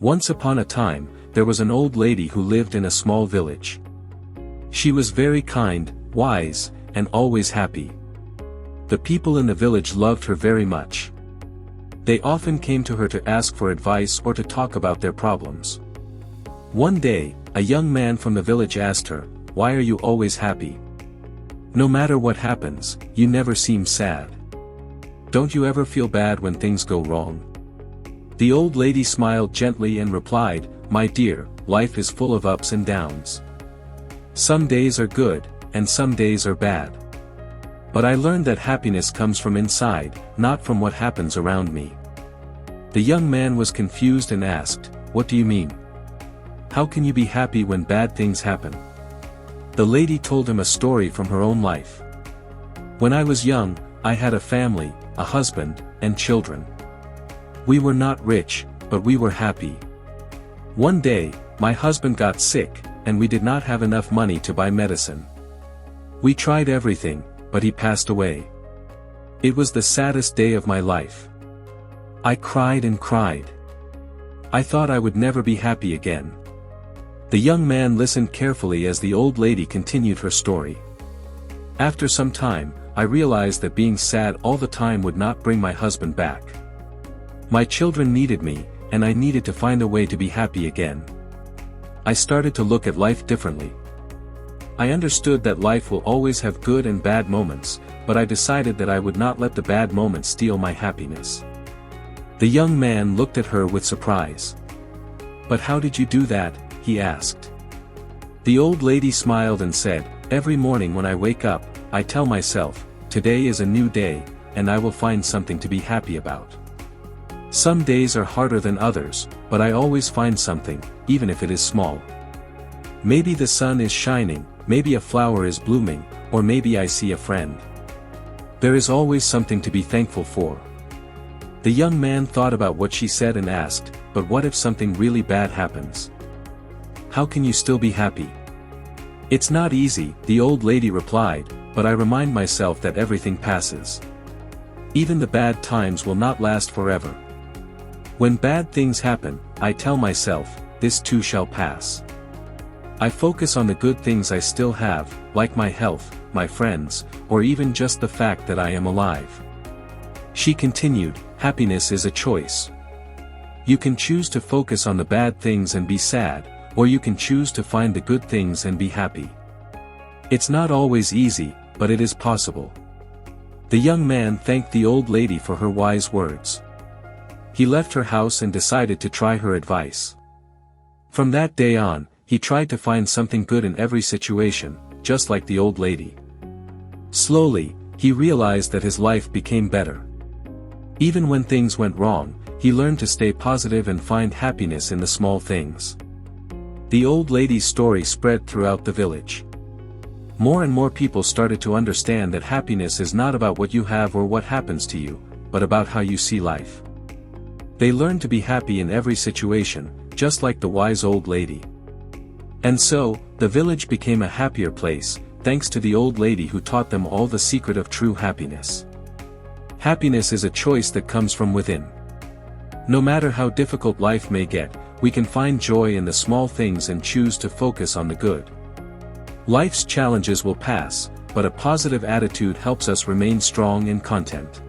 Once upon a time, there was an old lady who lived in a small village. She was very kind, wise, and always happy. The people in the village loved her very much. They often came to her to ask for advice or to talk about their problems. One day, a young man from the village asked her, "Why are you always happy? No matter what happens, you never seem sad. Don't you ever feel bad when things go wrong?" The old lady smiled gently and replied, "My dear, life is full of ups and downs. Some days are good, and some days are bad. But I learned that happiness comes from inside, not from what happens around me." The young man was confused and asked, "What do you mean? How can you be happy when bad things happen?" The lady told him a story from her own life. "When I was young, I had a family, a husband, and children. We were not rich, but we were happy. One day, my husband got sick, and we did not have enough money to buy medicine. We tried everything, but he passed away. It was the saddest day of my life. I cried and cried. I thought I would never be happy again." The young man listened carefully as the old lady continued her story. "After some time, I realized that being sad all the time would not bring my husband back. My children needed me, and I needed to find a way to be happy again. I started to look at life differently. I understood that life will always have good and bad moments, but I decided that I would not let the bad moments steal my happiness." The young man looked at her with surprise. "But how did you do that?" he asked. The old lady smiled and said, "Every morning when I wake up, I tell myself, today is a new day, and I will find something to be happy about. Some days are harder than others, but I always find something, even if it is small. Maybe the sun is shining, maybe a flower is blooming, or maybe I see a friend. There is always something to be thankful for." The young man thought about what she said and asked, "But what if something really bad happens? How can you still be happy?" "It's not easy," the old lady replied, "but I remind myself that everything passes. Even the bad times will not last forever. When bad things happen, I tell myself, this too shall pass. I focus on the good things I still have, like my health, my friends, or even just the fact that I am alive." She continued, "Happiness is a choice. You can choose to focus on the bad things and be sad, or you can choose to find the good things and be happy. It's not always easy, but it is possible." The young man thanked the old lady for her wise words. He left her house and decided to try her advice. From that day on, he tried to find something good in every situation, just like the old lady. Slowly, he realized that his life became better. Even when things went wrong, he learned to stay positive and find happiness in the small things. The old lady's story spread throughout the village. More and more people started to understand that happiness is not about what you have or what happens to you, but about how you see life. They learned to be happy in every situation, just like the wise old lady. And so, the village became a happier place, thanks to the old lady who taught them all the secret of true happiness. Happiness is a choice that comes from within. No matter how difficult life may get, we can find joy in the small things and choose to focus on the good. Life's challenges will pass, but a positive attitude helps us remain strong and content.